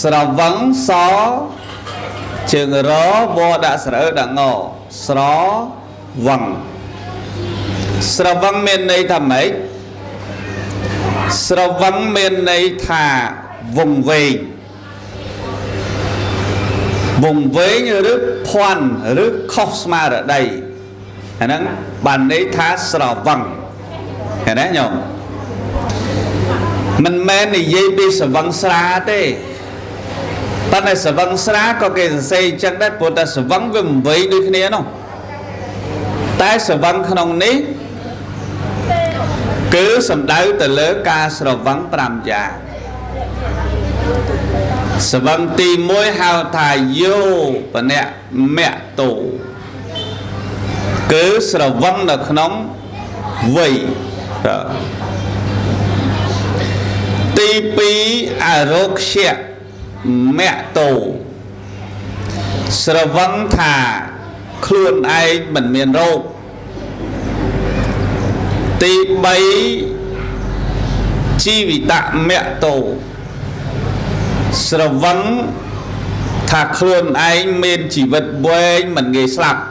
ស្រវឹងសជើងរវដាក់ស្រើដាក់ងស្រវឹងស្រវឹងមានន័យថាម៉េចស្រវឹងមានន័យថាវង្វេងវង្វេងឬភ័ណ្ឌឬខុសស្មារតីអាហ្នឹងបានន័យថាស្រវឹងឃើញទេញោមមិនមែននិយាយពីស្រវឹងស្រាទេប៉ុន្តែស្រវឹងស្រាក៏គេសរសេរអញ្ចឹងដែរព្រោះតែស្រវឹងវាមិនវែងដូចគ្នានោះតែស្រវឹងក្នុងនេះគឺសំដៅទៅលើការស្រវឹង5យ៉ាងស្រវឹងទី1ហៅថាយោបនៈមៈតោគឺស្រវឹងនៅក្នុងវ័យទី2អរោគ្យមៈតោស្រវឹងថាខ្លួនឯងមិនមានរោគទី3ជីវិតមៈតោស្រវឹងថាខ្លួនឯងមានជីវិតវែងមិនងាយស្លាប់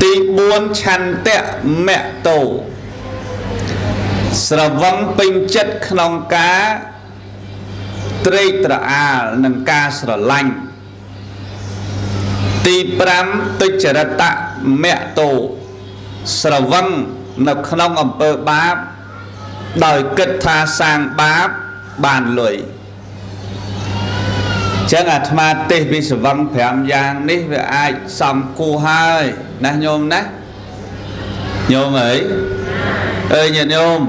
ទី4ឆន្ទៈមៈតោស្រវឹងពេញចិត្តក្នុងការត្រេកត្រអាលនឹងការស្រឡាញ់ទី5ទុច្ចរិតមៈតោស្រវឹងនៅក្នុងអំពើបាបដោយគិតថាសាងបាបបានលុយចឹងអាត្មាទេសពីស្រវឹង5យ៉ាងនេះវាអាចសំគួរហើយណាញោមណាញោមអើយញាតិញោម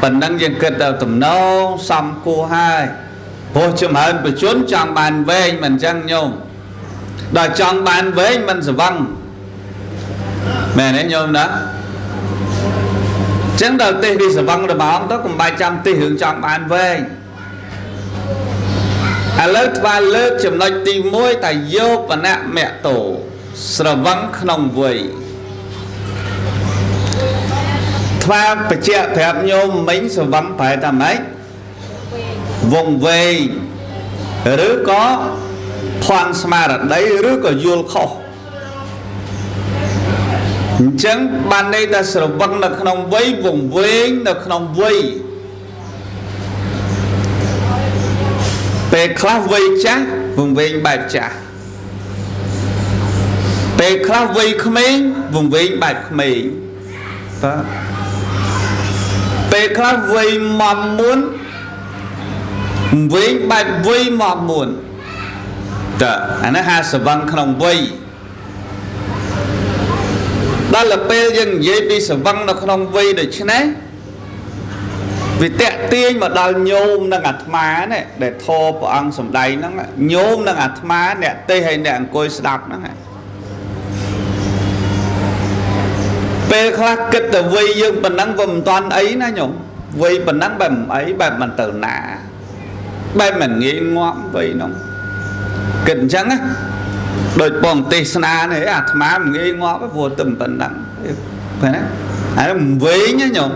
ប៉ុណ្ណឹងយើងគិតទៅតំណងសំគួរហើយព្រោះចំហើនបជនចង់បានវែងមិនចឹងញោមដល់ចង់បានវែងមិនស្រវឹងមែនទេញោមណាចឹងដល់ទេសពីស្រវឹងរបស់ទៅកុំបាច់ចាំទេសរឿងចង់បានវែងឥឡូវថ្វាលើកចំណុចទី1ថាយោបនៈមៈតោស្រវឹងក្នុងវ័យថ្វាបញ្ជាក់ប្រាប់ញោមមិញស្រវឹងប្រែថាម៉េចវង្វេងឬក៏ភ័ណ្ឌស្មារតីឬក៏យល់ខុសអញ្ចឹងបានន័យថាស្រវឹងនៅក្នុងវ័យវង្វេងនៅក្នុងវ័យពេលខ្លះវ័យចាស់វង្វេងបែបចាស់ពេលខ្លះវ័យក្មេងវង្វេងបែបក្មេងបាទពេលខ្លះវ័យមាំមួនវែងបែបវ័យមាំមួនតើអានេះហៅស្រវឹងក្នុងវ័យដល់ពេលយើងនិយាយពីស្រវឹងនៅក្នុងវ័យដូច្នេះវាតេទាញមកដល់ញោមនិងអាត្មានេះដែលធម៌ព្រះអង្គសម្ដែងហ្នឹងញោមនិងអាត្មាអ្នកទេសហើយអ្នកអង្គុយស្ដាប់ហ្នឹងពេលខ្លះគិតទៅវ័យយើងប៉ុណ្ណឹងវាមិនតាន់អីណាញោមវ័យប៉ុណ្ណឹងបែបអីបែបមិនទៅណាបែបមិនងាយងាប់វ័យហ្នឹងគិតអញ្ចឹងណាដូចបងទេសនានេះអាត្មាមិនងាយងាប់ព្រោះតែប៉ុណ្ណឹងឃើញណាហើយមិនវែងណាញោម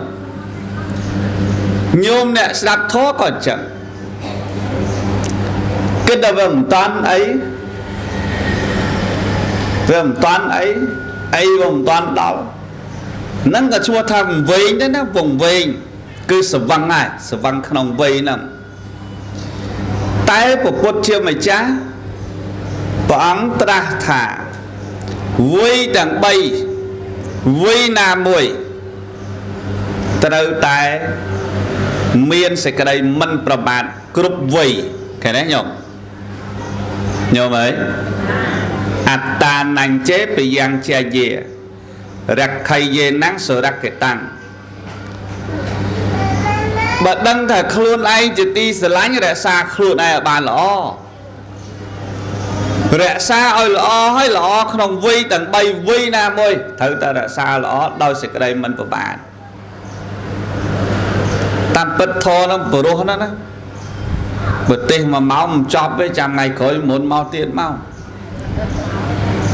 ញោមអ្នកស្ដាប់ធម៌ក៏អញ្ចឹងគិតដល់វាមិនតាន់អីវាមិនតាន់អីវាមិនតាន់ដល់ហ្នឹងក៏ឈ្មោះថាវង្វេងដែរណាវង្វេងគឺស្រវឹងហើយស្រវឹងក្នុងវ័យហ្នឹងតែព្រះពុទ្ធជាម្ចាស់ព្រះអង្គត្រាស់ថាវ័យទាំង3វ័យណាមួយត្រូវតែមានសេចក្តីមិនប្រមាទគ្រប់វ័យឃើញទេញោមអើយអត្តានញ្ចេបយ៉ាងជាយេរក្ខយេណੰសុរកេតាំងបើដឹងថាខ្លួនឯងជាទីស្រឡាញ់រក្សាខ្លួនឯងឲ្យបានល្អរក្សាឲ្យល្អហើយល្អក្នុងវ័យទាំង3វ័យណាមួយត្រូវតែរក្សាល្អដោយសេចក្តីមិនប្រមាទតាមពិតធរនឹងបរោះណាបើទេស1ម៉ោងមិនចប់ទេចាំថ្ងៃក្រោយមុនមកទៀតមក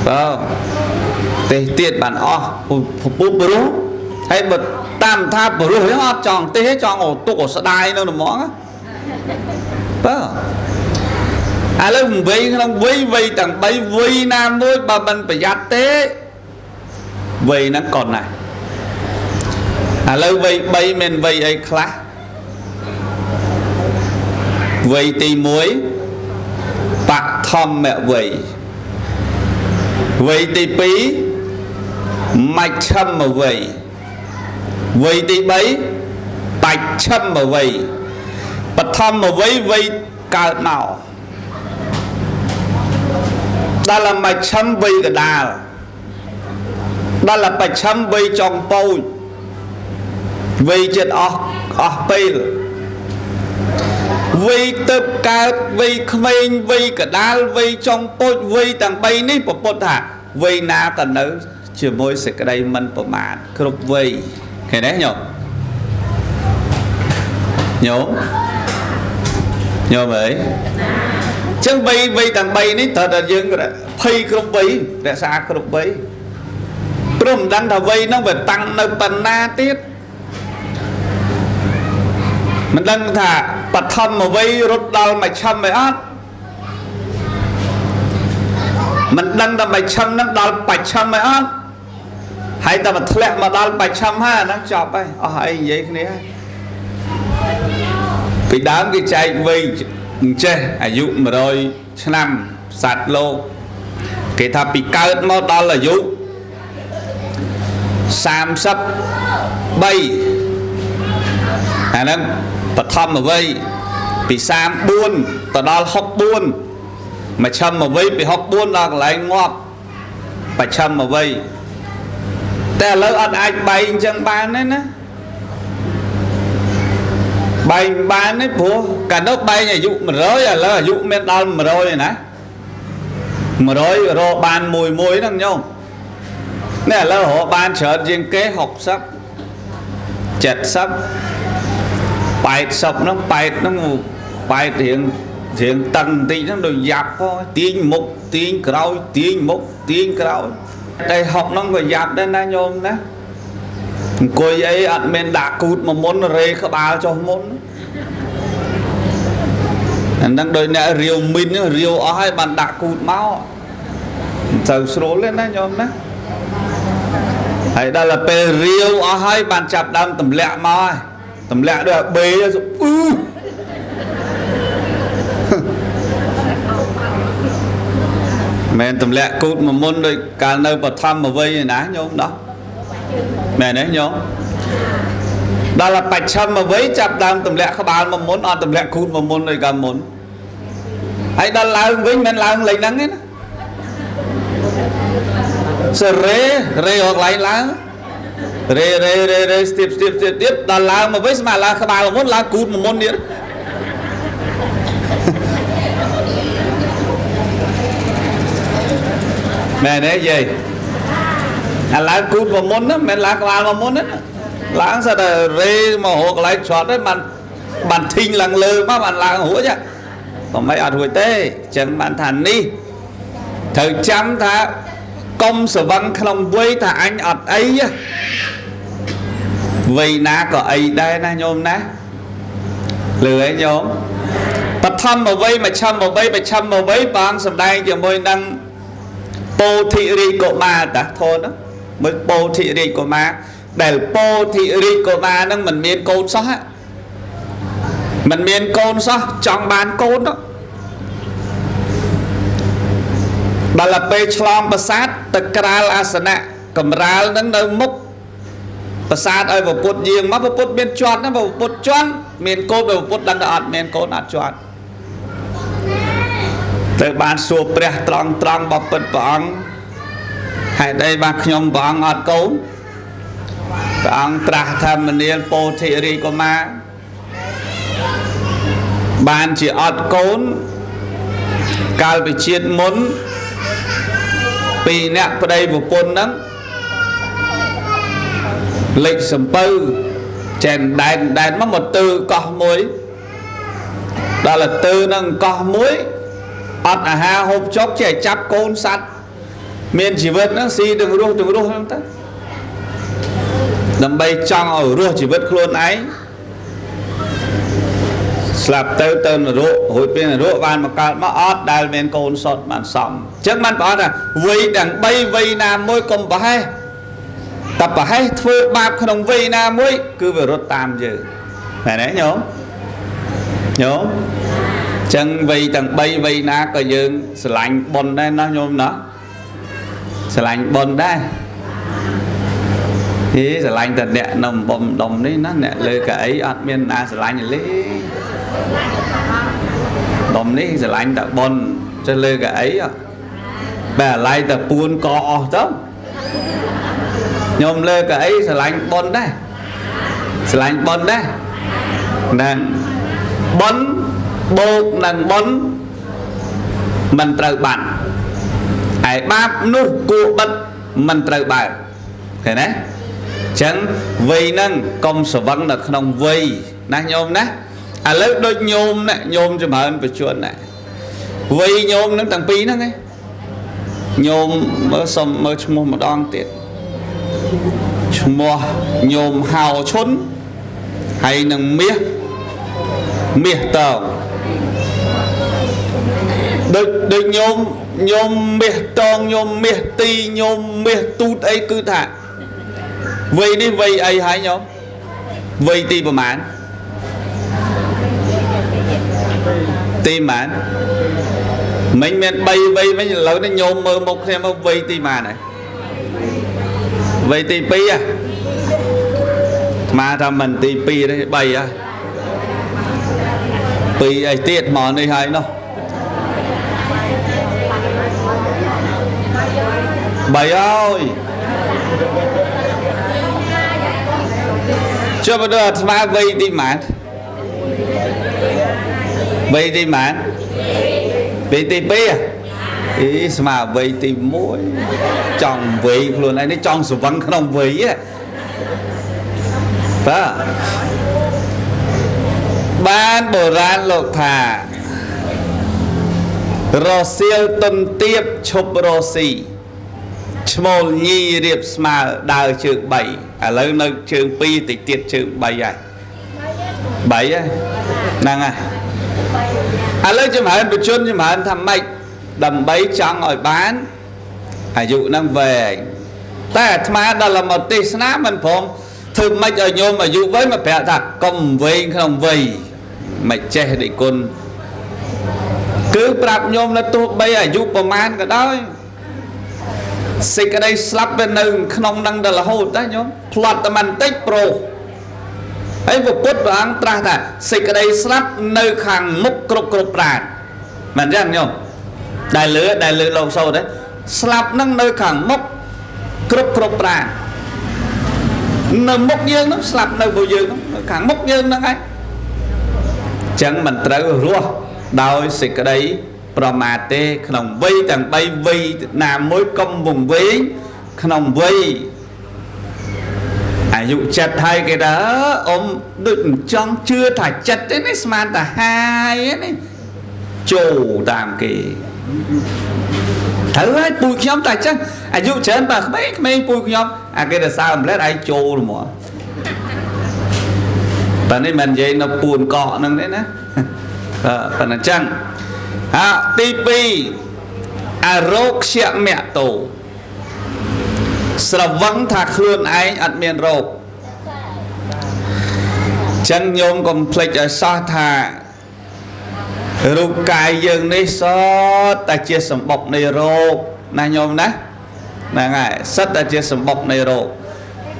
បើទេសទៀតបានអស់ពុះបរោះហើយបើតាមថាបរោះហ្នឹងអត់ចង់ទេសទេចង់អូទុកអូស្ដាយនៅហ្មង đó à lúc vây không vây tầng bay vây nam môi bà mình phải giặt tế vây nó còn này à lâu vây bay mình vây ấy khá vây tì muối bạc thom mẹ vây tì pí mạch châm mà vây tì bấy bạch châm mà bạc thom mà vây cao nào đó là mạch châm vây cả đà đó là bạch châm vây trong bôi vây chết bê vây tập cao vây khmênh vây cả đá vây trong bôi vây tầng bay ní bộ bột hả vây ná tầng nấu chưa môi sẽ cái đây mình bộ mạn khúc vây cái đấy nhớ mấy chứ vây tầng bay ní thật là dương rồi phây khúc vây để xa khúc vây bùm đăng thà vây nó phải tăng nơi bần na tiết mình đang thả bật thầm mà vây rốt đào mạch châm mày át mình đang đào mạch châm nó đào bạch châm mày át hay ta mà thẹn mà đào bạch châm ha nó chọc ấy hay vậy cái này vì đám cái chạy vây chê dụ mà rồi năm sạt lô cái thà bị cao nó đó là dụ sam sắp bay à nó bật thăm mà vây bị sam buôn tao đó học buôn mà châm mà vây bị học buôn là lại ngọt bà châm mà vây ta lỡ ăn ai bay chân ban đấy nè bay ban đấy bố cả nó bay này dụ mà rơi à lỡ dụ men đau mà rồi này mà rồi ban mùi năng nhau nè lỡ họ ban chợt riêng kế học sắp chật sắp bài sập nó bài nó ngủ bài thiền tầng tí nó rồi dạp thôi tiếng mục tiếng cào tiếng mục tiếng cào đây học nó phải dạp đây na nhôm đó cô ấy ăn men đã cút mà muốn rê các bà cho muốn đang đôi nè riêu min riêu ở hai bạn đã cút máu giờ số lên na nhôm đó hay đây là pe riêu ở hai bạn chập đâm tầm lẹ máu tầm lẹ được bê rồi mẹ tầm lẹ cút mà môn rồi cả nơi bật thăm mà vây ná nhôm đó mẹ đấy nhôm đó là bạch châm mà với chập đam tầm lẹ các bạn mà muốn ăn tầm lẹ cút mà môn rồi cả muốn ấy đó là với men là lấy nắng ấy sờ rê hoặc lấy lá rê tiếp đó là mà với mà là các bạn muốn là cút mà môn đi mẹ đấy gì à lá cút mà môn đó mẹ là các bạn mà môn đó lá sao là rê mà hoặc lấy chọt đấy bạn thinh lằng lơ mà bạn là hủa chứ còn mấy ăn hủi tê chẳng bạn thành đi thời chăm thà công sở văn không vui thà anh ọt ấy vì ná có ấy đây na nhôm ná lười nhôm bật thăm mà vây mà chăm mà vây bằng sầm đây giờ môi năng bồ thị ri cổ ma ta thôi đó mới bồ thị ri cổ ma để bồ thị ri cổ ma năng mình miên côn xóa mình miên côn xóa trong bàn côn đó bà là bê chlong bà sát tật kral asana cầm ra nâng nâng mốc bà sát ơi vào bột riêng mà bột miên choát nó vào bột choát miên côn vào bột đăng đọt miên côn ạt choát từ bàn xua bè trăng bọc bật bóng hãy đây bác nhóm bóng ọt côn bóng trả thầm mình điên bồ thị ri của ma bàn chỉ ọt côn cao bị chiết muốn vì nè vào đây vào bồn nắng lịch sầm pư chèn đèn mất một từ cỏ muối đó là từ nâng cỏ muối ọt à ha hộp chốc trẻ chắp côn sắt miền chỉ vượt nó xì đừng ruột không ta đầm bay trong ở ruột chỉ vượt luôn ấy slap tới rộ hồi bên rộ van mà cao mà ót đài bên côn sọt bàn sòng chắc man bảo là vì đằng bay vì nam môi cùng bà hay tập bà hay thưa bạp không vì nam môi cứ về rốt tam chứ này đấy nhớ chân vì đằng bay vì na có dương sờ lạnh bồn đây nó nhôm nó sờ lạnh bồn đây thế sờ lạnh thật đẹp nồng bồn đồng đấy nó nè lời cái ấy ở miền na sờ lạnh lấy đồng đấy sờ lạnh thật bồn cho lời cái ấy bà lại tập buôn cọ đó nhôm lê cái ấy sờ lạnh bồn đây sờ lạnh bồn đây nàng bồn bột nàng bồn mình trời bạn ai bám nút cụ bật mình trời bạn thế đấy chẳng vì năng công sở vấn là không vì nè nhôm nè à lớp đôi nhôm nè nhôm cho mà hơn về chuyện này vì nhôm nó tầng pi nó nghe nhôm mới xong mới mua một đòn tiền mua nhôm hào chốn hay nâng mía tàu đôi nhôm mía tông nhôm mía ti nhôm mía tút ấy cứ thả vì đi vì ấy hãy nhóm vì ti bà mãn ti mãn mình bay vây mấy lớn nó nhôm mơ một thêm một vây ti mà này vây ti pi à mà ra mình ti pi đấy bay à pi ấy tiết mòn đi hay nó bay ơi cho bây giờ mà vây ti mãn vây ti mãn vì tìm bia ý mà vì tìm mũi chồng vị luôn này nó trong sự văn không vị á đó ban bồ ran lộc thà rò siêu tuần tiếp chụp rò xì small nhi riệp mà đào trường 7 à lấy nơi trường pi thì tiết trường 7 à 7 á năng à à lấy cho mà anh bị chôn cho mà anh thầm mạch đầm bấy trong ở bán à dụ năng về ta mà đó là một tí snap mình phong thử mạch ở nhôm mà dụ với mà bẻ thật công về không về mạch che để con cứ bạp nhôm là tụ bây ở dụ bà man cả đó xịt ở đây slap bên nâng không năng đó là hột đó nhôm plot tầm anh tích pro ấy vừa bút và ăn tra thà xịt ở đây slap nơi khang múc cục rạn mình rằng nhôm đại lửa lâu sâu đấy slap nâng nơi khang múc cục rạn nơi múc dương nó slap nơi bầu dương nó khang múc dương nó cái chẳng mình tới rùa đôi xịt ở đây promate khổng vây tầng bay vây làm mối công vùng vây khổng vây à dụ chặt hai cái đó ôm đừng trong chưa thả chặt đến đấy mà ta hai ấy chủ tạm kỳ thử hết bùi nhóm tài chắc à dụ chén bà mấy bùi nhóm à cái là sao mà lấy ai chô rồi mà và nên mình vậy nó buồn cọ nâng đấy nè và là chăng à tivi à rốt xe mẹ tổ sờ vắng thạc luôn anh ăn miền rộp chân nhôm complex ở xa thà rụt cài dừng đi xót ta chia sầm bọc này rộp này nhôm đó là ngài sắt ta chia sầm bọc này rộp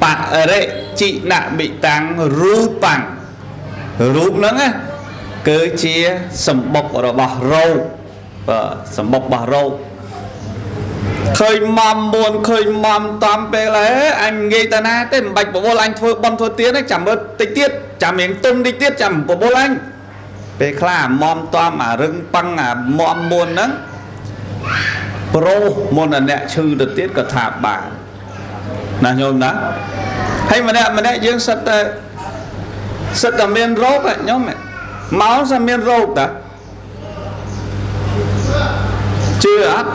bạn ở đây chị nạ bị tăng rú bằng rúp nó á cứ chia sầm bọc rồi bỏ râu sầm bọc bỏ râu khơi mầm buồn khơi mầm tóm về lấy anh gây ta na tên bạch của bố anh thôi bon thôi tiếng ấy chẳng bớt tích tiết chẳng miếng tung đi tiết chẳng của bố anh về khá mom tóm mà rừng băng à mom buồn đó pro môn là nẹ chư được tiết cả thả bà là nhôm đó hay mà nẹ dương sật là miền rốt ấy nhóm mẹ máu ra miền rốt đó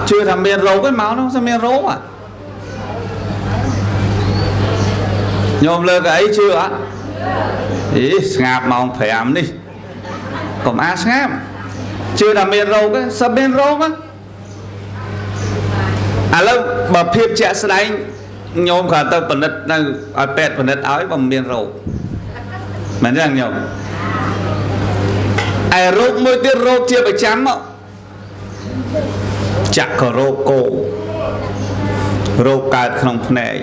chưa thằng miền rốt cái máu nó ra miền rốt à nhôm lơ cái ấy chưa á ý ngạp mà ông phải ám đi còn á ngám chưa là miền râu cái sao bên râu á à lâu bà phiếp trẻ sẽ đánh nhôm khả tơ phần đất ở pet phần đất áo bằng miền râu mà rằng nhôm ai râu môi tiết râu chia bởi chấm á chắc có râu cổ râu cao không này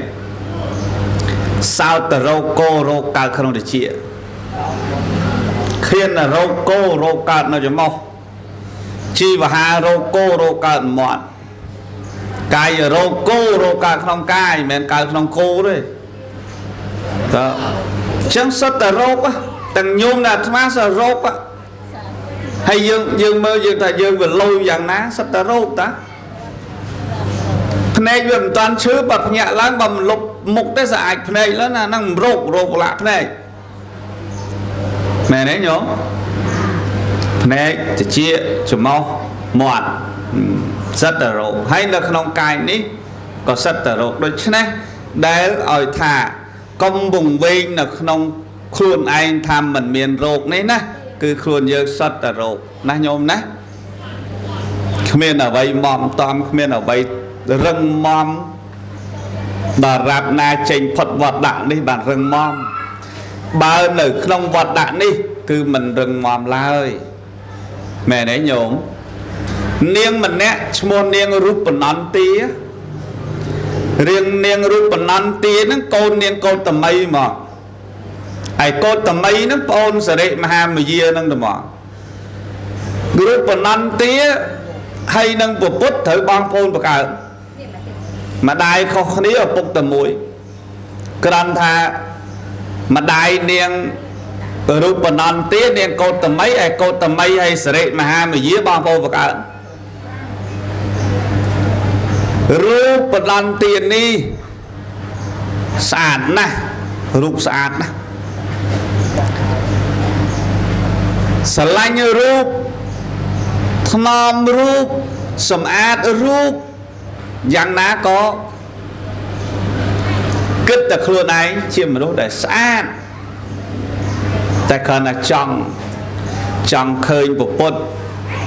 sao tờ râu cô râu cao không được chia khiên là râu cô râu cao nó cho mau chi và hà râu cô râu cao mọn cái râu cô râu cao không cái men cao không cô đấy đó chẳng sắp tờ râu á tầng nhung là má sợ râu á hay dương mơ dương thầy dương vừa lôi dạng ná sắp tờ râu ta này vừa toàn chứa bật nhẹ láng bầm lục mục tới giải này nó là năng rộp lạ này mẹ đấy nhớ này thì chia cho mau mọt rất là rộp hay là không cài ní có rất là rộp đôi chứ này để ở thả công vùng vinh là không khuôn anh tham mình miền rộp này nè cứ khuôn dương rất là rộp nè nhôm nè không biết là vậy mòm tóm không biết là vậy rừng mòm bà rạp na trình phật vật đạn đi bà rừng mòm bà nữ không vật đạn đi cứ mình rừng mòm la ơi mẹ đấy nhổm niêng mình nè môn niêng rút bẩn ăn tía riêng niêng rút bẩn ăn tía nó côn niêng côn tầm mây mà ai côn tầm mây nó ôn sẽ đấy mà ham mà dìa nâng được mà rút bẩn ăn tía hay nâng bộ bút thử băng phôn và cả mà đai không ní ở bụng tầm mũi cần thà mà đai niềng rút bẩn ăn tía niềng côn tầm mấy ai côn tầm mây hay sẽ đấy mà ham mà dìa băng phôn và cả rút bẩn ăn tiền đi sản nè rút sản nè sờ lanh rút thnom rút sầm át rút giang ná có kết là khuôn ấy chiếm một đôi để sát tại khởi là trong khơi bộ bột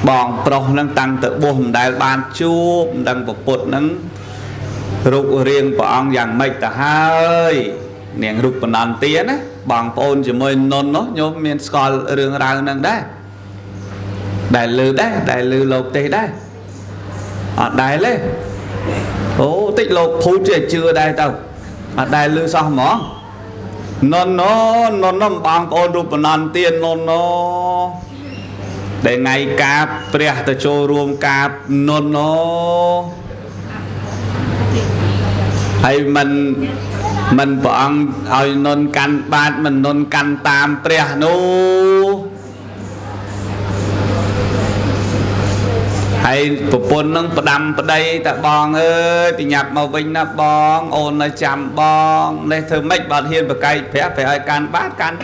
bòn pro nâng tăng tự buồn đại ban chú đang bộ bột nâng rục riêng của ông dạng mệt ta hơi niềng rục bằng đàn tiến á bằng phôn chỉ mới nôn nó nhôm miền skol rương rào nâng đấy đại lư lột tê đấy đại lên ô tích lột phú trẻ chưa đây đâu đại lư sao món nó bằng phôn rục bằng đàn tiến nó để ngày cạp bè ta cho ruộng cạp nó hay mình bọn hồi nôn canh bát mình nôn canh tam bè nó hay bồn nâng đâm ở đây ta bong ơi thì nhập màu vinh nó bong ôn nó chăm bong đây thơ mách bọn hiên và cây phải ai can bát can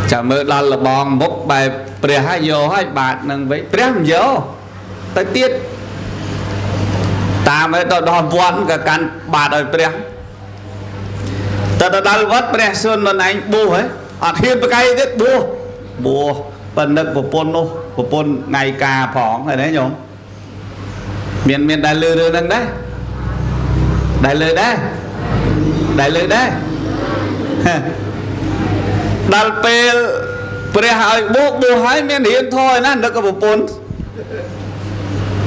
chả mơ là bong bốc bài bè hai vô hai bát nâng với bè không vô tới tiết ta mới tao đo vốn cả can bát ở bè ta đal vắt bè xuân lần anh bu ấy hiên và cây tiết bu phần đất của pôn ngày cà phỏng rồi đấy nhổm miền đại lư đưa nâng đấy đại lư đấy đal pe pre hỏi bu hỏi miền hiền thôi nè nó có bộ pôn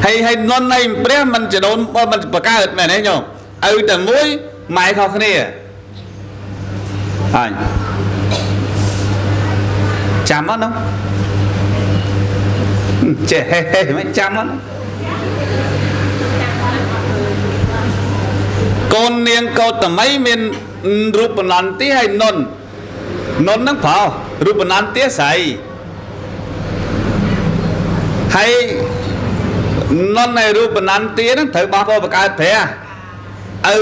hay non này pre mình chỉ đốn mình bạc ca mẹ đấy nhổm tận mũi mày không kia anh chạm mất không trẻ mấy trăm á con niên câu tầm mấy miền rụp nón tí hay nón nó phao rụp nón tí sấy hay nón này rụp nón tí nó thử bao cô bạc ai thế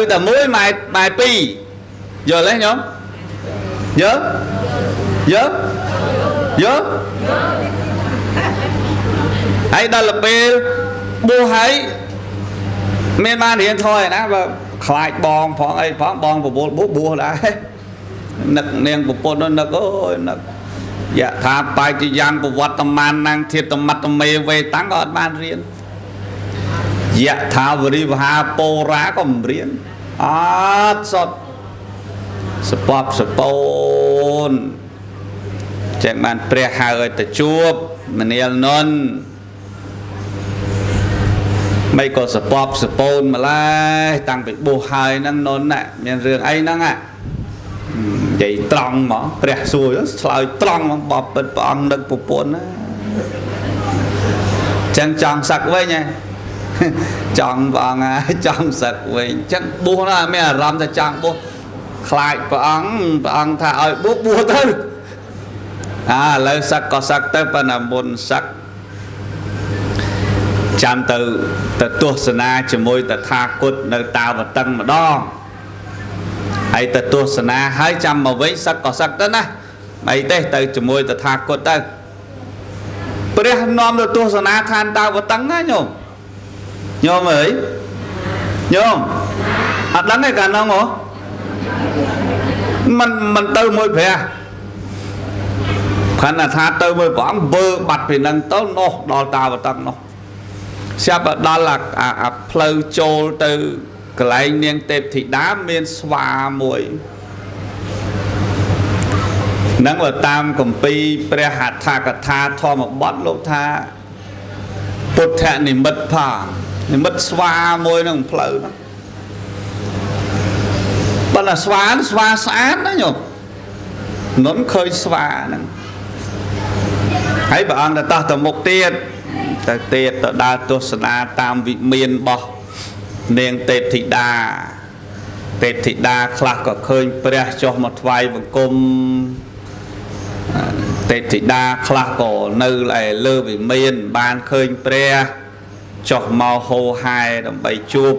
tầm mũi mày pi giờ lấy nhóm nhớ hay đó là bê bố hay miền man hiện thôi nè và khai bong phóng ấy phóng bong của bố đấy នឹកនាងប្រពន្ធនឹកអូយនឹកយៈថាបាយជាយ៉ាងប្រវត្តិមាននាងធាតមត្តមេវេតាំងក៏អត់បានរៀនយៈថាវរិវហាពោរាក៏មិនរៀនអត់សតសពបសពូនចឹងបានព្រះហៅឲ្យទៅជួបមនាលនន់មិនក៏សពបសពូនម្ល៉េះតាំងពីបួសហើយហ្នឹងនន់ណាមានរឿងអីហ្នឹងនិយាយត្រង់ហ្មងព្រះសួរឆ្លើយត្រង់ហ្មងបបពិតព្រះអង្គនឹកប្រពន្ធណាចឹងចង់សឹកវិញហ៎ចង់ព្រះអង្គហើយចង់សឹកវិញចឹងបួសណាមានអារម្មណ៍ថាចង់បួសខ្លាចព្រះអង្គថាឲ្យបួសទៅឥឡូវសឹកក៏សឹកទៅប៉ុន្តែមុនសឹកចាំទៅទស្សនាជាមួយតថាគតនៅតាវតឹងម្ដងហើយទៅទស្សនាហើយចាំមកវិញសឹកក៏សឹកទៅណាអីទេទៅជាមួយតថាគតទៅព្រះនាំទៅទស្សនាឋានតាវតឹងណាញោមអើយញោមអត់ដឹងទេកាលនោះហ៎មិនទៅមួយព្រះខណៈថាទៅមួយព្រះអង្គបើបាត់ពីនឹងទៅនោះដល់តាវតឹងនោះស្រាប់ដល់អាផ្លូវចូលទៅកន្លែងនាងទេពធីតាមានស្វាមួយនឹងបើតាមគម្ពីរព្រះហដ្ឋកថាធម្មបទលោកថាពុទ្ធនិមិត្តផងនិមិត្តស្វាមួយនឹងផ្លូវហ្នឹងបើតែស្វាស្អាតណាញោមនន់ឃើញស្វាហ្នឹងហើយព្រះអង្គទៅតោះទៅមុខទៀតទៅដើរទស្សនាតាមវិមានរបស់នាងទេពធីតាខ្លះក៏ឃើញព្រះចុះមកថ្វាយបង្គំទេពធីតាខ្លះក៏នៅលើវិមានបានឃើញព្រះចុះមកហូហែដើម្បីជួប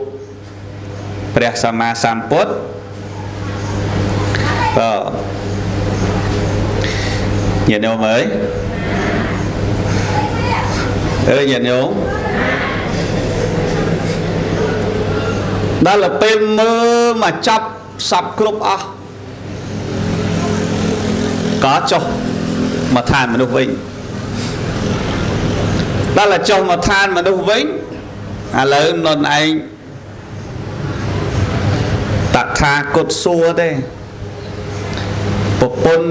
ព្រះសម្មាសម្ពុទ្ធញាតិញោមអើយញាតិញោមដល់ពេលមើលមកចាប់សពគ្រប់អស់ក៏ចុះមកឋានមនុស្សវិញដល់ចុះមកឋានមនុស្សវិញឥឡូវនន់ឯងតថាគតសួរទេប្រពន្ធ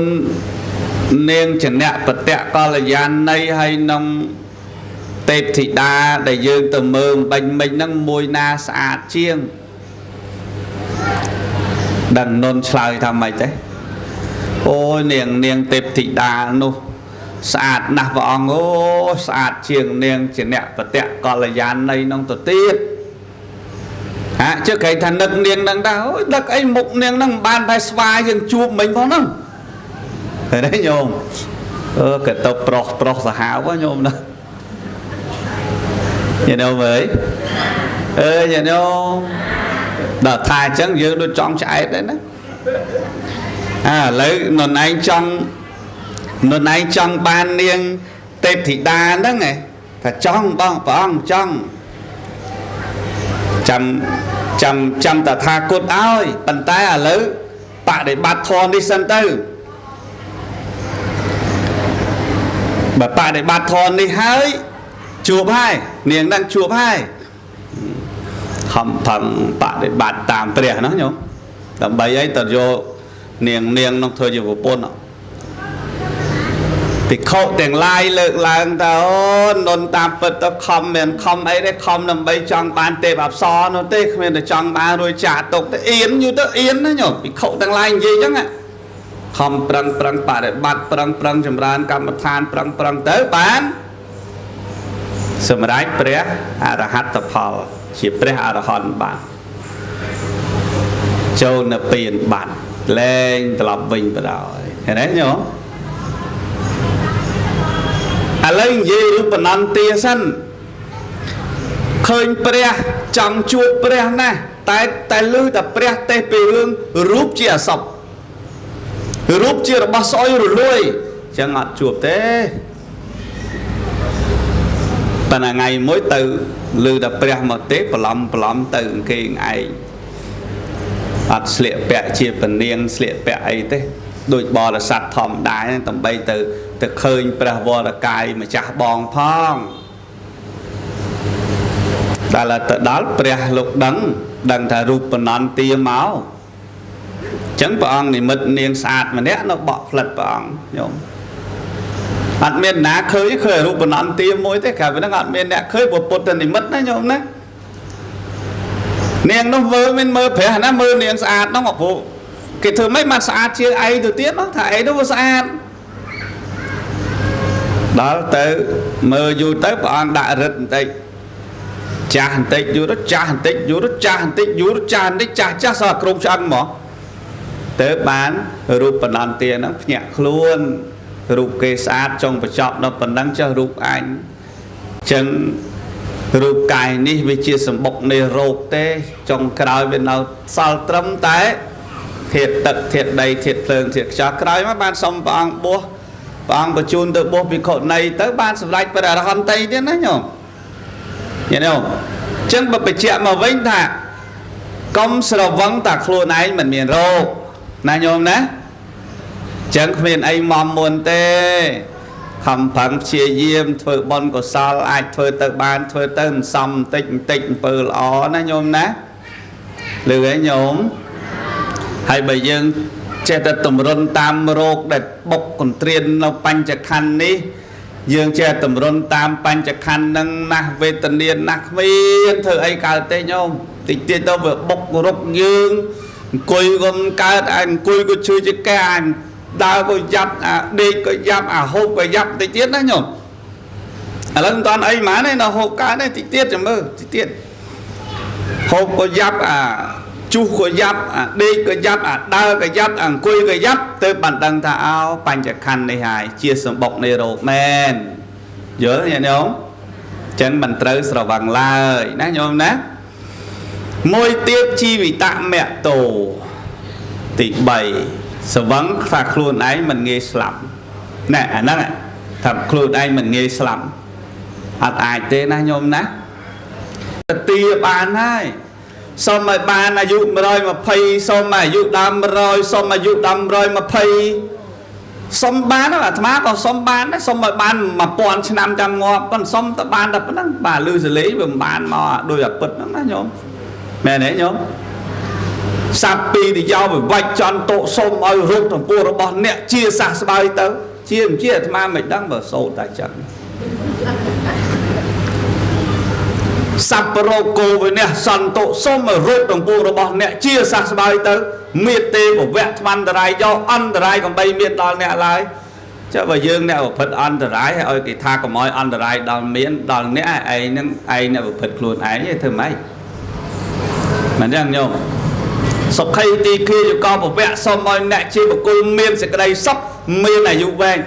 នាងចនៈបតៈកល្យាណីហើយនឹងទេពធីតាដែលយើងទៅមើលបាញ់មិញហ្នឹងមួយណាស្អាតជាងដឹងនន់ឆ្លើយថាម៉េចទេអូយនាងទេពធីតានោះស្អាតណាស់ព្រះអង្គអូស្អាតជាងនាងចនៈបតៈកល្យាណីនោះទៅទៀតជើគេថានឹកនាងហ្នឹងដែរអូយដឹកអីមុខនាងហ្នឹងមិនបានតែស្វាយើងជួបមិញផងហ្នឹងឃើញទេញោមក៏ទៅប្រុសសាហាវញោមណាញាតិញោមអើយញាតិញោមដល់ថាអញ្ចឹងយើងដូចចង់ឆ្អែតដែរណាឥឡូវនរឯងចង់បាននាងទេពធីតាហ្នឹងថាចង់បងព្រះអង្គចង់ចាំតថាគតឲ្យប៉ុន្តែឥឡូវបដិបត្តិធម៌នេះសិនទៅបើបដិបត្តិធម៌នេះហើយជួបហើយនាងនឹងជួបហើយខំប្រឹងបដិបត្តិតាមព្រះនោះញោមដើម្បីអីទៅយកនាងនឹងធ្វើជាប្រពន្ធភិក្ខុទាំងឡាយលើកឡើងទៅអូនតាមពិតទៅខំមិនខំអីទេខំដើម្បីចង់បានទេពអប្សរនោះទេគ្មានតែចង់បានរួចចាក់ទុកទៅអៀនយូរទៅអៀនណាញោមភិក្ខុទាំងឡាយនិយាយអញ្ចឹងខំប្រឹងបដិបត្តិប្រឹងចម្រើនកម្មដ្ឋានប្រឹងទៅបានសម្រេចព្រះអរហត្តផលជាព្រះអរហន្តបានចូលនៅពៀនបាត់លែងត្រឡប់វិញបដ ாய் ឃើញទេញោមឥឡូវនិយាយរូបនន្ទាសិនឃើញព្រះចង់ជួបព្រះណាស់តែឮតែព្រះទេពីរឿងរូបជាអសពរូបជារបស់ស្អុយរលួយចឹងអត់ជួបទេប៉ុន្តែថ្ងៃមួយទៅឮតែព្រះមកទេប្រឡំទៅអង្គឯង អត់ស្លៀកពាក់ជាពនាងស្លៀកពាក់អីទេដូចបរិស័ទធម្មតាហ្នឹងដើម្បីទៅឃើញព្រះវរកាយម្ចាស់បងផងដល់ទៅដល់ព្រះលោកដឹងថារូបបណ្ណន្ទាមកអញ្ចឹងព្រះអង្គនិមិត្តនាងស្អាតម្នាក់នៅបក់ផ្លិតព្រះអង្គញោមអត់មានណាឃើញរូបបណ្ណន្ទាមួយទេក្រៅពីហ្នឹងអត់មានអ្នកឃើញពុទ្ធនិមិត្តណាញោមណានាងនោះមើលព្រះណាមើលនាងស្អាតហ្នឹងអពុគេធ្វើម៉េចបានស្អាតជាងឯងទៅទៀតនោះថាឯងនោះវាស្អាតដល់ទៅមើលយូរទៅព្រះអង្គដាក់រិទ្ធបន្តិចចាស់បន្តិចយូរចាស់បន្តិចយូរចាស់បន្តិចយូរចាស់បន្តិចចាស់សោះក្រុមឆ្អឹងមកទៅបានរូបបណ្ណន្ទាហ្នឹងភ្ញាក់ខ្លួនរូបគេស្អាតចង់បញ្ចប់ដល់ប៉ុណ្ណឹងចុះរូបអញចឹងរូបកាយនេះវាជាសម្បុកនៃរោគទេចុងក្រោយវានៅសល់ត្រឹមតែធាតុទឹកធាតុដីធាតុភ្លើងធាតុខ្យល់ក្រោយមកបានសុំព្រះអង្គបួសព្រះអង្គបញ្ជូនទៅបួសភិក្ខុនីទៅបានសម្រេចព្រះអរហន្តទៀតណាញោមយល់ទេអញ្ចឹងបើបញ្ជាក់មកវិញថាកុំស្រវឹងតែខ្លួនឯងមិនមានរោគណាញោមណាអញ្ចឹងគ្មានអីមមុនទេខំប្រឹងព្យាយាមធ្វើបុណ្យកុសលអាចធ្វើទៅបានធ្វើទៅសំបន្តិចអំពើល្អណាញោមណាឮហើយញោមហើយបើយើងចេះតែតម្រុនតាមរោគដែលបុកកន្ទ្រាននៅបញ្ចខណ្ឌនេះយើងចេះតម្រុនតាមបញ្ចខណ្ឌនឹងណាស់វេទនាណាស់គ្មានធ្វើអីកើតទេញោមតិចទៀតទៅវាបុករុកយើងអង្គុយក៏កើតអង្គុយក៏ឈឺជាកែដើរក៏យ៉ាប់អាដេកក៏យ៉ាប់អាហូបក៏យ៉ាប់តិចទៀតណាញោមឥឡូវមិនតាន់អីហ្មងទេនៅហូបកើតទេតិចទៀតចាំមើលតិចទៀតហូបក៏យ៉ាប់អាជុះក៏យ៉ាប់អាដេកក៏យ៉ាប់អាដើរក៏យ៉ាប់អង្គុយក៏យ៉ាប់ទៅបានដឹងថាអោបញ្ចខណ្ឌនេះហើយជាសម្បុកនៃរោគមែនយល់ទេញោមអញ្ចឹងមិនត្រូវស្រវឹងឡើយណាញោមណាមួយទៀតជីវិតមគ្គតោទី3ស្រវឹងថាខ្លួនឯងមិនងាយស្លាប់ណែអាហ្នឹងថាខ្លួនឯងមិនងាយស្លាប់អត់អាចទេណាញោមណាទៅទាបានហើយសុំឲ្យបានអាយុ120សុំអាយុ100សុំអាយុ120សុំបានអាត្មាក៏សុំបានដែរសុំឲ្យបាន1000ឆ្នាំចាំងាប់ប៉ុន្តែសុំទៅបានតែប៉ុណ្ណឹងបាទលឺសលេងវាមិនបានមកដោយអាពិតហ្នឹងណាញោមមែនទេញោមសាប់ពីទៅយកវិវិច្ចចន្ទតុសុំឲ្យរូបទំពោះរបស់អ្នកជាសះស្បើយទៅជាមិនជាអាត្មាមិនដឹងបើសូត្រតែចឹងសัพពរោគោវិនៈសន្តុសុំរូបទំពោះរបស់អ្នកជាសះស្បើយទៅមេទេវវៈថ្មន្តរាយយកអន្តរាយកំបីមានដល់អ្នកឡើយចុះបើយើងអ្នកប្រព្រឹត្តអន្តរាយឲ្យគេថាកុំឲ្យអន្តរាយដល់មានដល់អ្នកឯងនឹងឯងអ្នកប្រព្រឹត្តខ្លួនឯងទេធ្វើម៉េចមិនចឹងញោមសុខីទីគិយកបវៈសុំឲ្យអ្នកជាបុគ្គលមានសេចក្តីសុខមានអាយុវែង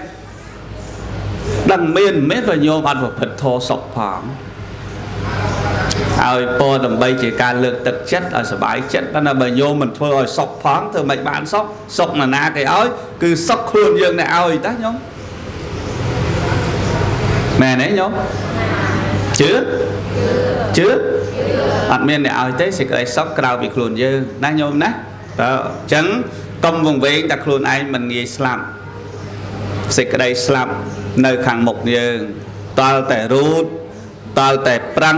ដឹងមានបើញោមអត់ប្រព្រឹត្តធម៌សុខផងឲ្យពរដើម្បីជាការលើកទឹកចិត្តឲ្យសុបាយចិត្តប៉ុន្តែបើញោមមិនធ្វើឲ្យសុខផងធ្វើមិនបានសុខណាគេឲ្យគឺសុខខ្លួនយើងតែឲ្យតាញោមមែនទេញោមជឿអត់មានអ្នកឲ្យទេសេចក្តីសុខក្រៅពីខ្លួនយើងណាញោមណាតើអញ្ចឹងកុំវង្វេងតែខ្លួនឯងមិនងាយស្លាប់សេចក្តីស្លាប់នៅខាងមុខយើងតល់តែរូតតល់តែប្រឹង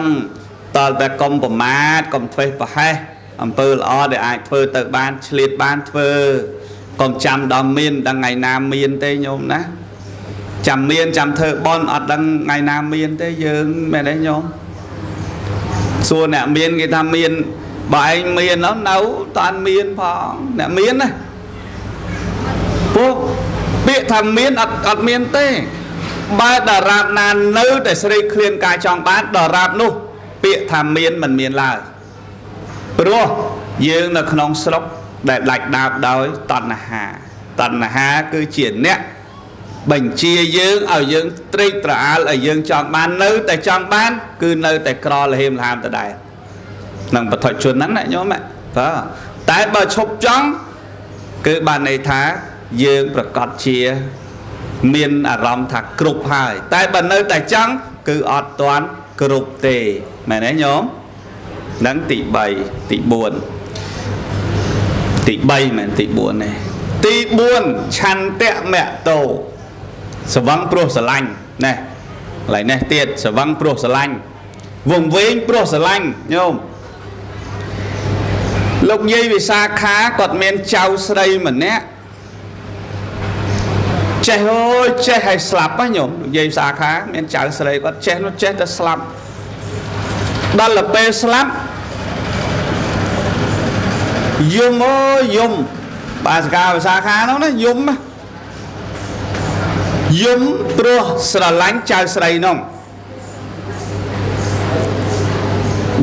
តល់តែកុំប្រមាទកុំធ្វេសប្រហែសអំពើល្អដែលអាចធ្វើទៅបានឆ្លៀតបានធ្វើកុំចាំដល់មានដល់ថ្ងៃណាមានទេញោមណាចាំមានចាំធ្វើបន់អត់ដឹងថ្ងៃណាមានទេយើងមែនទេញោមសួរអ្នកមានគេថាមានបើឯងមាននៅតាន់មានផងអ្នកមានណាពួកពាក្យថាមានអត់មានទេបើដរាបណានៅតែស្រេកឃ្លានការចង់បានដរាបនោះពាក្យថាមានមិនមានឡើយព្រោះយើងនៅក្នុងស្រុកដែលដាច់ដាបដោយតណ្ហាគឺជាអ្នកបញ្ជាយើងឲ្យយើងត្រេកត្រអាលឲ្យយើងចង់បាននៅតែចង់បានគឺនៅតែក្រលហេមលហាមដដែលនឹងបឋមជនហ្នឹងណាញោមបាទតែបើឈប់ចង់គឺបានន័យថាយើងប្រកាសជាមានអារម្មណ៍ថាគ្រប់ហើយតែបើនៅតែចង់គឺអត់ទាន់គ្រប់ទេមែនទេញោមនឹងទី3ទី4 ទី3មែនទី4នេះទី4ឆន្ទៈមតោស្រវឹងព្រោះស្រឡាញ់ណែកន្លែងនេះទៀតស្រវឹងព្រោះស្រឡាញ់វង្វេងព្រោះស្រឡាញ់ញោមលោកយាយវិសាខាគាត់មានចៅស្រីម្នាក់ចេះអូយចេះឲ្យស្លាប់ហ្នឹងញោមលោកយាយវិសាខាមានចៅស្រីគាត់ចេះនោះចេះតែស្លាប់ដល់ទៅពេលស្លាប់យំអូយយំបាសកាវិសាខានោះណាយំព្រោះស្រឡាញ់ចៅស្រីនោះ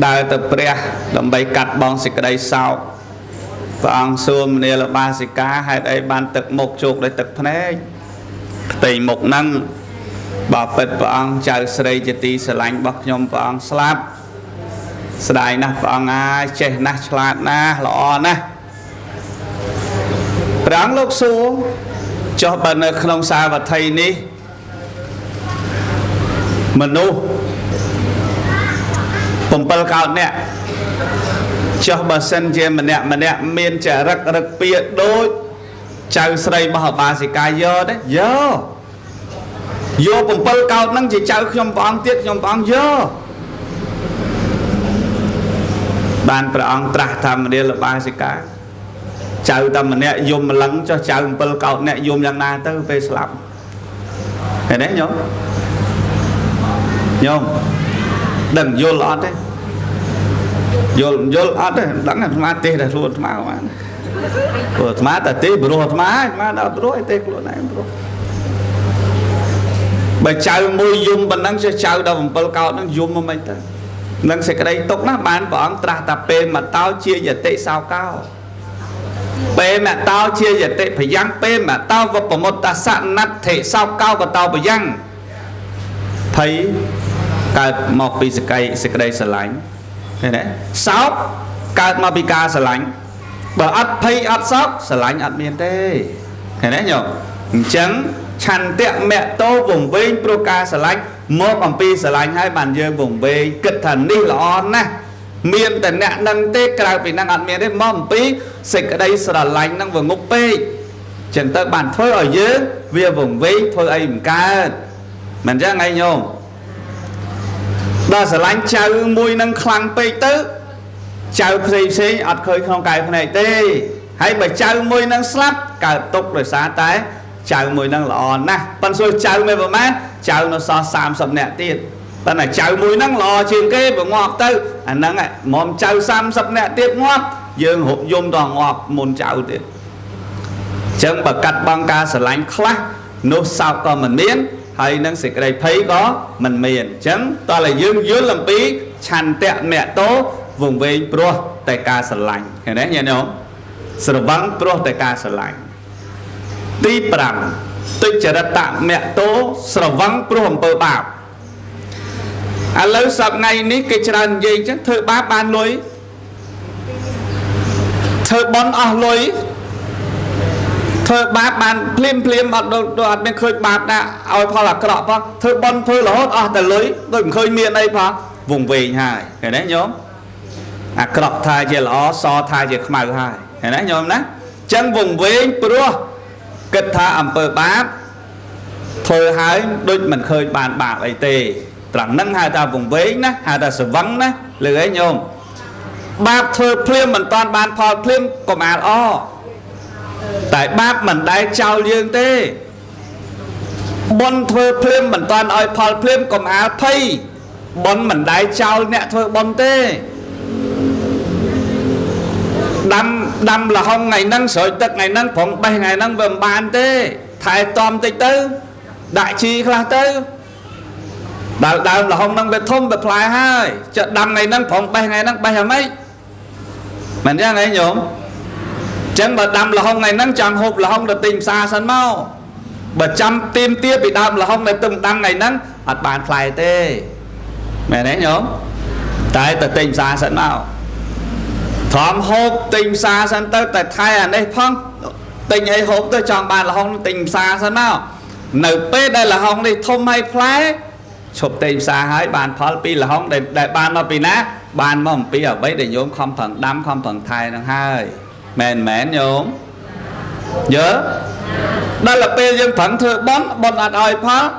ដើរទៅព្រះដើម្បីកាត់បងសេចក្តីសោកព្រះអង្គសួរមនាលបាសិកាហេតុអីបានទឹកមុខជោគដោយទឹកភ្នែកផ្ទៃមុខហ្នឹងបើពិតព្រះអង្គចៅស្រីជាទីស្រឡាញ់របស់ខ្ញុំព្រះអង្គស្លាប់ស្ដាយណាស់ព្រះអង្គអាយចេះណាស់ឆ្លាតណាស់ល្អណាស់ព្រះអង្គលោកសួរចុះបើនៅក្នុងសាវត្ថីនេះមនុស្ស7កោតអ្នកចុះបើសិនជាម្នាក់មានចរិតរឹកពៀដូចចៅស្រីរបស់បាសិកាយកទេយក7កោតហ្នឹងជាចៅខ្ញុំព្រះអង្គទៀតខ្ញុំព្រះអង្គយកបានព្រះអង្គត្រាស់ថាមនាលបាសិកាចៅតែម្នាក់យំម្លឹងចុះចៅ7កោតអ្នកយំយ៉ាងណាទៅពេលស្លាប់ឃើញទេញោមដឹងយល់អត់ទេយល់អត់ទេដឹងអាត្មាទេតែខ្លួនអាត្មាបានព្រោះអាត្មាតែទេព្រោះអាត្មាដល់ព្រោះឯទេខ្លួនឯងព្រោះបើចៅមួយយំប៉ុណ្ណឹងចុះចៅដល់7កោតហ្នឹងយំមកមិនទៅនឹងសេចក្តីទុកណាបានព្រះអង្គត្រាស់ថាពេលមកតោជាយតិសោកោពេលមកតោជាយតិភយ៉ាងពេលមកតោវបមុត្តសនដ្ឋិសោកោកតោភយ៉ាងភ័យកើតមកពីសេចក្តីស្រឡាញ់ឃើញទេសោកកើតមកពីការស្រឡាញ់បើអត់ភ័យអត់សោកស្រឡាញ់អត់មានទេឃើញទេញោមអញ្ចឹងឆន្ទៈមតោវង្វេងព្រោះការស្រឡាញ់មកអំពីស្រឡាញ់ហើយបានយើងវង្វេងគិតថានេះល្អណាស់មានតែអ្នកនឹងទេក្រៅពីនឹងអត់មានទេមកអំពីសេចក្តីស្រឡាញ់នឹងវាងុកពេកចឹងទៅបានធ្វើឲ្យយើងវាវង្វេងធ្វើអីមិនកើតមិនចឹងឯងញោមដល់ស្រឡាញ់ចៅមួយនឹងខ្លាំងពេកទៅចៅផ្សេងអត់ឃើញក្នុងកាយភ្នែកទេហើយបើចៅមួយនឹងស្លាប់កើតទុកដោយសារតែចៅមួយនឹងល្អណាស់ប៉ុន្តែសួរចៅមានប្រមាណចៅនៅសល់30នាក់ទៀតប៉ុន្តែចៅមួយនឹងល្អជាងគេបើងាប់ទៅអាហ្នឹងមុំចៅ30នាក់ទៀតងាប់យើងរົບយំដល់ងាប់មុនចៅទៀតអញ្ចឹងបើកាត់បងការស្រឡាញ់ខ្លះនោះសោកក៏មិនមានហើយនឹងសេចក្តីភ័យក៏មិនមានអញ្ចឹងតើឲ្យយើងយល់អំពីឆន្ទៈមតោវង្វេងព្រោះតែការស្រឡាញ់ឃើញទេញាតិញោមស្រវឹងព្រោះតែការស្រឡាញ់ទី5ទុច្ចរិតមតោស្រវឹងព្រោះអំពើបាបឥឡូវសប្តាហ៍នេះគេច្រើននិយាយអញ្ចឹងធ្វើបាបបានលុយធ្វើបន់អស់លុយធ្វើបាបបានភ្លាមអត់មានឃើញបាបណាឲ្យផលអាក្រក់ផងធ្វើបន់ធ្វើរហូតអស់តែលុយដូចមិនឃើញមានអីផងវង្វេងហើយឃើញទេញោមអាក្រក់ថាជាល្អសថាជាខ្មៅហើយឃើញទេញោមណាអញ្ចឹងវង្វេងព្រោះគិតថាអំពើបាបធ្វើហើយដូចមិនឃើញបានបាបអីទេត្រង់ហ្នឹងហៅថាវង្វេងណាហៅថាស្រវឹងណាលើឯងញោមបាបធ្វើភ្លាមមិនតាន់បានផលភ្លាមកុំអាលអតែបាបមិនដែលចោលយើងទេបុណ្យធ្វើភ្លាមមិនតាន់ឲ្យផលភ្លាមកុំអាលភ័យបុណ្យមិនដែលចោលអ្នកធ្វើបុណ្យទេដាំលហុងថ្ងៃហ្នឹងស្រោចទឹកថ្ងៃហ្នឹងប្រងបេះថ្ងៃហ្នឹងវាមិនបានទេថែទាំតិចទៅដាក់ជីខ្លះទៅដល់ដើមលហុងហ្នឹងវាធំវាផ្លែហើយចិត្តដាំថ្ងៃហ្នឹងប្រងបេះថ្ងៃហ្នឹងបេះអ្មេចមិនចឹងឯងញោមចឹងបើដាំលហុងថ្ងៃហ្នឹងចង់ហូបលហុងទៅទិញផ្សារសិនមកបើចាំទៀមទាពីដើមលហុងដែលទំដាំថ្ងៃហ្នឹងអត់បានផ្លែទេមែនទេញោមតែទៅទិញផ្សារសិនមកធំហូបទិញផ្សារសិនទៅតែថែអានេះផងទិញអីហូបទៅចង់បានលហុងទិញផ្សារសិនមកនៅពេលដែលលហុងនេះធំហើយផ្លែឈប់ទិញផ្សារហើយបានផលពីលហុងដែលបានមកពីណាបានមកអំពីអ្វីដែលញោមខំប្រឹងដាំខំប្រឹងថែនឹងហើយ mẹn nhôm nhớ đó là bây giờ phẳng thưa bón ăn ơi phá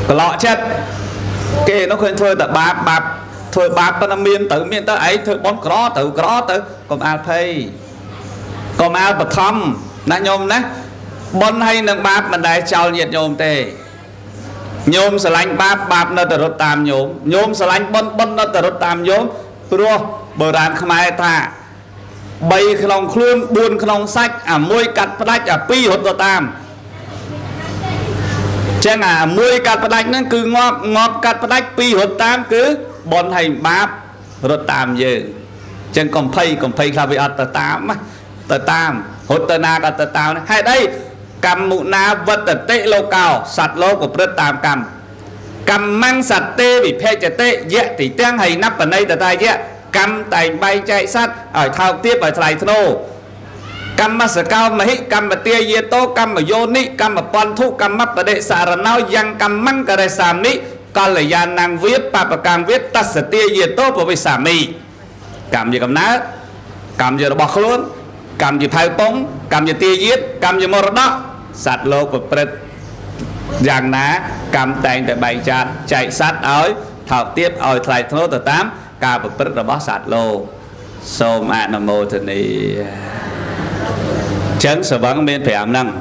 lọ chết kê nó khuyên thôi là bạp thôi bạp nó miên tự ấy thôi bón có tự còn ai thay còn ai bật thăm nè nhôm nè bón hay nâng bạp mình đại chào nhiệt nhôm tê nhôm sờ lạnh bạp nó từ rốt tam nhôm sờ lạnh bón nó từ rốt tam nhôm rồi bờ đàn không ai ta bay khlong khuôn buồn khlong sách môi cắt đách pi hột tam chẳng môi cắt đách nó cứ ngọt cắt đách pi hột tam cứ bón hành bạp rốt tam giờ chẳng còn phây là bị ở tờ tam hột tờ na cả tờ tam hay đây cầm mụ na vật tệ lô cao sạt lô của rốt tam cầm mang sạt tê bị phê chả tê dẹ thì tiếng hay nắp ở đây tờ tai dẹ cầm tay bay chạy sát ở thao tiếp ở thầy thô cầm mà sợ cao mà hít cầm mà tia ye tô cầm mà vô ní cầm mà pon thu cầm mắt và đệ xả ra nào yang cầm măng cả đệ xàm ní con là gia năng viết bà càng viết ta sợ tia ye tô của bị xả mì cầm gì cầm ná cầm gì nó bọc luôn cầm gì thay bóng cầm gì tia viết cầm gì mô đó sạt lô của bật giang ná cầm tay để bay chạy sát ở thao tiếp ở thầy thô tờ 8ការប្រព្រឹត្តរបស់សត្វលោកសូមអនុមោទនាចឹងសវឹងមាន5ហ្នឹង